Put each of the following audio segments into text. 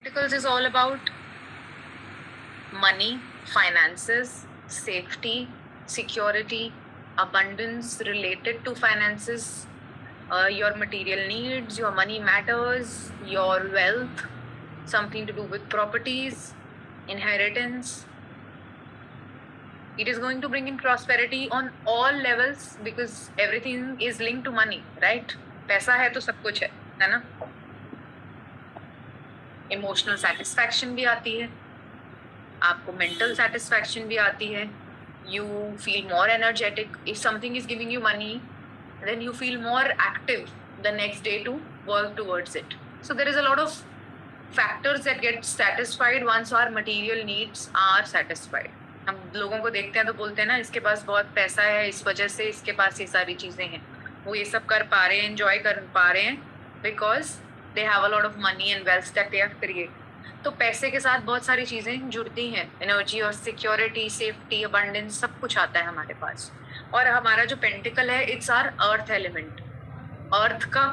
Pentacles is all about money, finances, safety, security, abundance related to finances, your material needs, your money matters, your wealth, something to do with properties, inheritance. It is going to bring in prosperity on all levels because everything is linked to money, right? पैसा है तो सब कुछ है ना? Emotional satisfaction भी आती है, आपको मेंटल सेटिस्फैक्शन भी आती है. You feel more energetic. If something is giving you money, then you feel more active the next day to work towards it. So there is a lot of factors that get satisfied once our material needs are satisfied. हम लोगों को देखते हैं तो बोलते हैं ना, इसके पास बहुत पैसा है, इस वजह से इसके पास ये सारी चीजें हैं, वो ये सब कर पा रहे हैं, एंजॉय कर पा रहे हैं, because they have a lot of money and wealth that they have create. तो पैसे के साथ बहुत सारी चीजें जुड़ती हैं, एनर्जी और सिक्योरिटी, सेफ्टी, अबंडेंस, सब कुछ आता है हमारे पास. और हमारा जो पेंटिकल है, इट्स आर अर्थ एलिमेंट. अर्थ का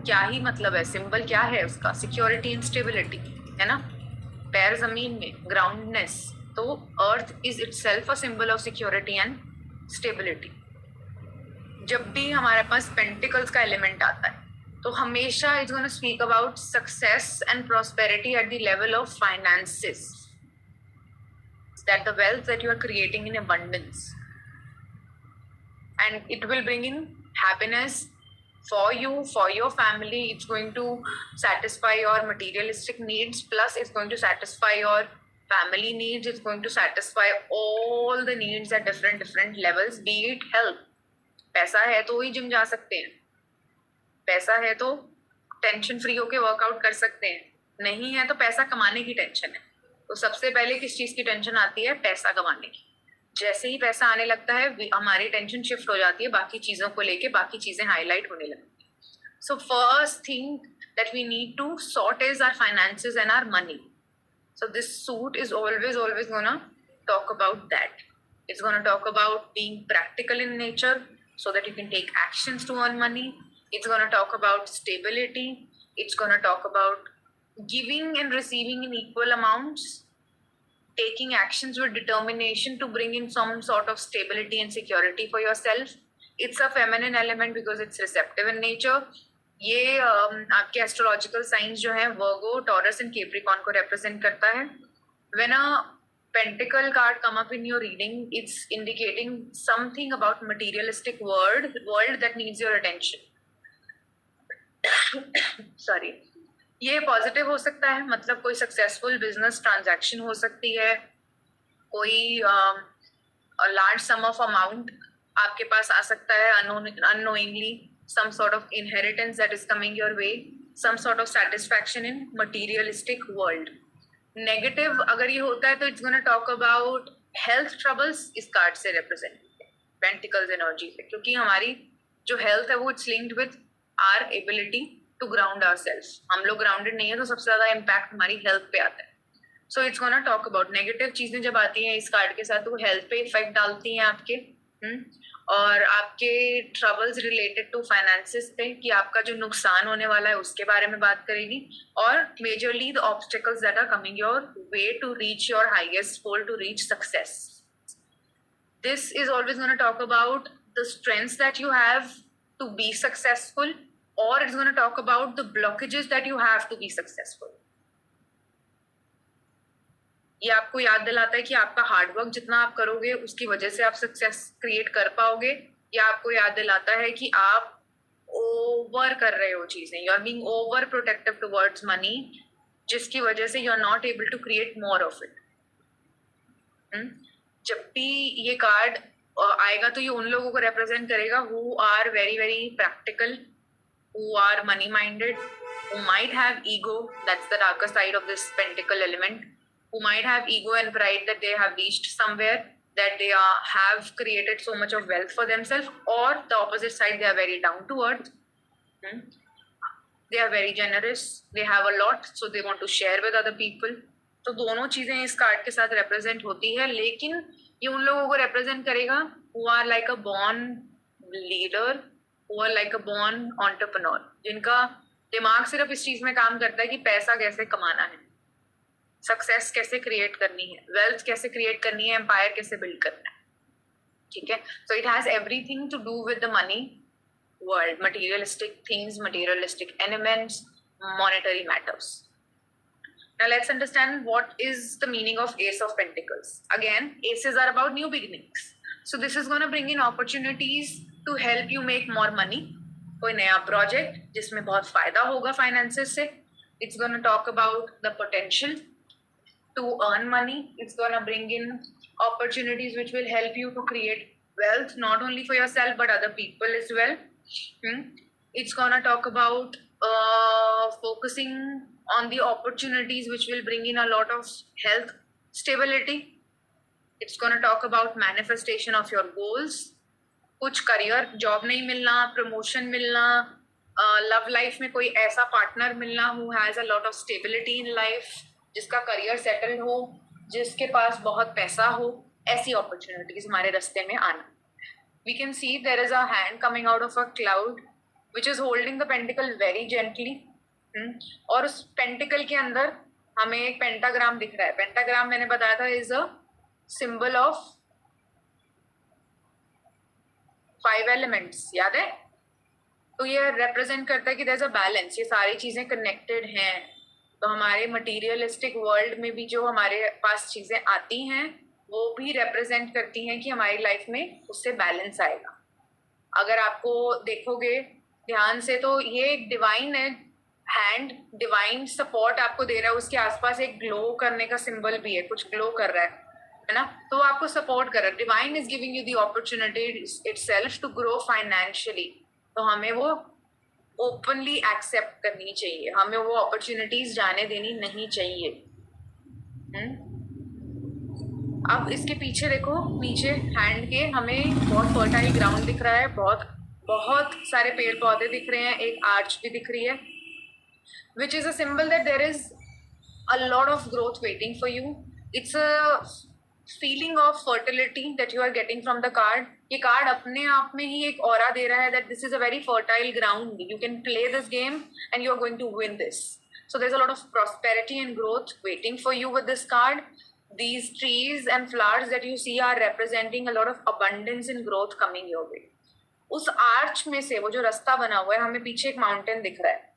क्या ही मतलब है, सिंबल क्या है उसका? सिक्योरिटी एंड स्टेबिलिटी, है ना? पैर जमीन में, ग्राउंडनेस. तो earth is itself a symbol of security and stability. जब भी हमारे पास पेंटिकल्स का एलिमेंट आता है तो हमेशा it's gonna speak about success and prosperity at the level of finances, that the wealth that you are creating in abundance, and it will bring in happiness for you, for your family. It's going to satisfy your materialistic needs, plus it's going to satisfy your family needs. It's going to satisfy all the needs at different levels, be it health. पैसा है तो ही gym जा सकते हैं, पैसा है तो tension free होके वर्कआउट कर सकते हैं, नहीं है तो पैसा कमाने की टेंशन है. तो सबसे पहले किस चीज की टेंशन आती है? पैसा कमाने की. जैसे ही पैसा आने लगता है हमारी टेंशन शिफ्ट हो जाती है बाकी चीजों को लेके, बाकी चीजें हाईलाइट होने लगती है. So first thing that we need to sort is our finances and our money. So this suit is always gonna talk about that. It's gonna talk about being practical in nature so that you can take actions to earn money. It's going to talk about stability. It's going to talk about giving and receiving in equal amounts, taking actions with determination to bring in some sort of stability and security for yourself. It's a feminine element because it's receptive in nature. ये आपके astrological science जो है वर्गो, taurus and Capricorn को represent करता है. When a pentacle card come up in your reading, it's indicating something about materialistic world that needs your attention. Sorry. ये positive हो सकता है, मतलब कोई सक्सेसफुल बिजनेस ट्रांजैक्शन हो सकती है, कोई लार्ज सम ऑफ अमाउंट आपके पास आ सकता है unknowingly, some sort of inheritance that is coming your way, some sort of satisfaction in materialistic world. Negative अगर ये होता है तो it's gonna talk about health troubles. इस कार्ड से रिप्रेजेंट पेंटिकल्स एनर्जी से, क्योंकि हमारी जो हेल्थ है वो it's linked with our ability to ground ourselves. हम लोग ग्राउंडेड नहीं है तो सबसे ज्यादा इम्पैक्ट हमारी हेल्थ पे आता है. So it's gonna talk about negative चीजें जब आती हैं इस कार्ड के साथ तो वो हेल्थ पे इफेक्ट डालती हैं आपके, और आपके ट्रबल्स रिलेटेड टू फाइनेंसेस पे, कि आपका जो नुकसान होने वाला है उसके बारे में बात करेगी, और majorly the obstacles that are coming your way to reach your highest goal, to reach success. This is always gonna talk about the strengths that you have to be successful, और it's gonna talk about the blockages that you have to be successful. ये आपको याद दिलाता है कि आपका hard work जितना आप करोगे उसकी वजह से आप सक्सेस क्रिएट कर पाओगे, या आपको याद दिलाता है कि आप ओवर कर रहे हो चीजें, you are being over protective towards money, जिसकी वजह से you are not able to create more of it. जब भी ये कार्ड आएगा तो ये उन लोगों को रिप्रेजेंट करेगा who are very very practical, who are money minded, who might have ego, that's the darker side of this pentacle element, who might have ego and pride that they have reached somewhere, that they have created so much of wealth for themselves, or the opposite side, they are very down to earth. They are very generous, they have a lot, so they want to share with other people. तो दोनों चीजें इस card के साथ represent होती है, लेकिन ये उन लोगों को रिप्रेजेंट करेगा who are like a born leader, who are like a born entrepreneur, जिनका दिमाग सिर्फ इस चीज में काम करता है कि पैसा कैसे कमाना है. सक्सेस कैसे क्रिएट करनी है, वेल्थ कैसे क्रिएट करनी है, एम्पायर कैसे बिल्ड करना है, ठीक है. So it has everything to do with the money world, materialistic things, materialistic elements, monetary matters. Now let's understand what is the meaning of Ace of Pentacles. Again, aces are about new beginnings. So this is going to bring in opportunities to help you make more money. कोई नया project जिसमें बहुत फायदा होगा finances से. It's going to talk about the potential to earn money. It's going to bring in opportunities which will help you to create wealth, not only for yourself but other people as well. It's going to talk about focusing on the opportunities which will bring in a lot of health stability. It's going to talk about manifestation of your goals. कुछ career job नहीं मिलना, promotion मिलना, love life में कोई ऐसा partner मिलना who has a lot of stability in life, जिसका career settled हो, जिसके पास बहुत पैसा हो, ऐसी अपॉर्चुनिटीज हमारे रास्ते में आना. We can see there is a hand coming out of a cloud which is holding the pentacle very gently. और उस पेंटिकल के अंदर हमें एक पेंटाग्राम दिख रहा है. पेंटाग्राम मैंने बताया था is a symbol of 5 elements, याद है. तो ये रिप्रेजेंट करता है कि देयर इज अ बैलेंस, ये सारी चीजें कनेक्टेड हैं. तो हमारे मटीरियलिस्टिक वर्ल्ड में भी जो हमारे पास चीजें आती हैं वो भी रिप्रेजेंट करती हैं कि हमारी लाइफ में उससे बैलेंस आएगा. अगर आपको देखोगे ध्यान से तो ये एक डिवाइन है, हैंड डिवाइन सपोर्ट आपको दे रहा है. उसके आसपास एक ग्लो करने का सिंबल भी है, कुछ ग्लो कर रहा है ना, तो आपको सपोर्ट कर रहा है. Divine is giving you the opportunity itself to grow financially. तो हमें वो ओपनली एक्सेप्ट करनी चाहिए, हमें वो अपॉर्चुनिटीज जाने देनी नहीं चाहिए. अब इसके पीछे देखो, नीचे हैंड के हमें बहुत फर्टाइल ग्राउंड दिख रहा है, बहुत बहुत सारे पेड़ पौधे दिख रहे हैं, एक आर्च भी दिख रही है, which is a symbol that there is a lot of growth waiting for you. It's a feeling of fertility that you are getting from the card. ये कार्ड अपने आप में ही एक ऑरा दे रहा है that this is a very fertile ground. You can play this game and you are going to win this. So there's a lot of prosperity and growth waiting for you with this card. These trees and flowers that you see are representing a lot of abundance and growth coming your way. उस arch में से वो जो रास्ता बना हुआ है, हमें पीछे एक माउंटेन दिख रहा है,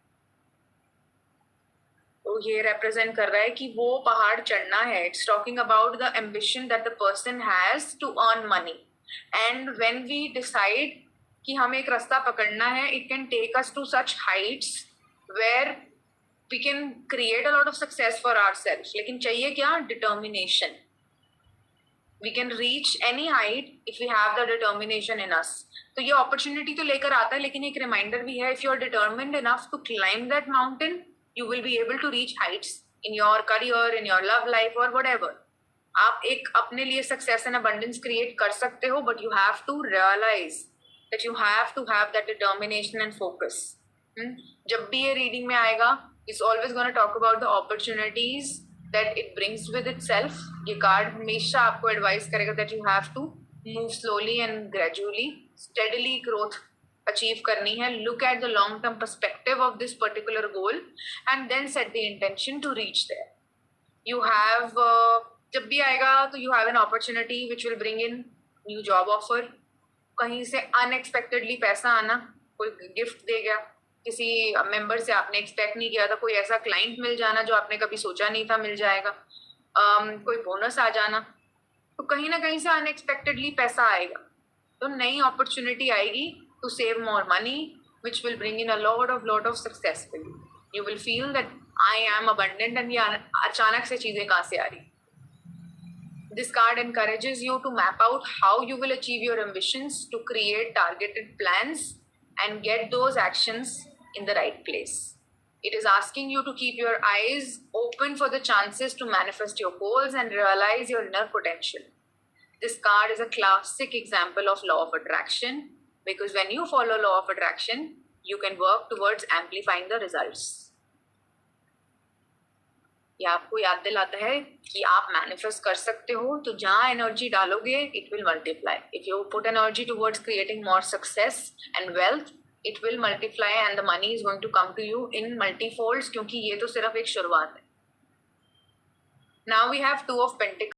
तो ये रिप्रेजेंट कर रहा है कि वो पहाड़ चढ़ना है. It's talking about the ambition that the person has to earn money. And when we decide कि हमें एक रास्ता पकड़ना है, it can take us to such heights where we can create a lot of success for ourselves. लेकिन चाहिए क्या? Determination. We can reach any height if we have the determination in us. तो ये अपॉर्चुनिटी तो लेकर आता है, लेकिन एक रिमाइंडर भी है, if you are determined enough to climb that mountain, you will be able to reach heights in your career, in your love life or whatever. आप एक अपने लिए success and abundance create कर सकते हो, but you have to realize that you have to have that determination and focus. जब भी ये reading में आएगा, it's always going to talk about the opportunities that it brings with itself. ये card हमेशा आपको advise करेगा that you have to move slowly and gradually, steadily growth achieve करनी है. Look at the long term perspective of this particular goal and then set the intention to reach there. You have जब भी आएगा तो you have an opportunity which will bring in new job offer. कहीं से unexpectedly पैसा आना, कोई gift दे गया, किसी मेंबर से आपने एक्सपेक्ट नहीं किया था, कोई ऐसा क्लाइंट मिल जाना जो आपने कभी सोचा नहीं था मिल जाएगा, कोई बोनस आ जाना. तो कहीं ना कहीं से अनएक्सपेक्टेडली पैसा आएगा, तो नई अपॉर्चुनिटी आएगी to save more money, which will bring in a lot of success for you. You will feel that I am abundant and ये अचानक से चीजें कहाँ से आ रही. This card encourages you to map out how you will achieve your ambitions, to create targeted plans and get those actions in the right place. It is asking you to keep your eyes open for the chances to manifest your goals and realize your inner potential. This card is a classic example of law of attraction, because when you follow law of attraction, you can work towards amplifying the results. ये आपको याद दिलाता है कि आप manifest कर सकते हो, तो जहाँ एनर्जी डालोगे it will multiply. If you put energy towards creating more success and wealth, it will multiply and the money is going to come to you in multifolds, क्योंकि ये तो सिर्फ एक शुरुआत है. Now we have Two of Pentacles.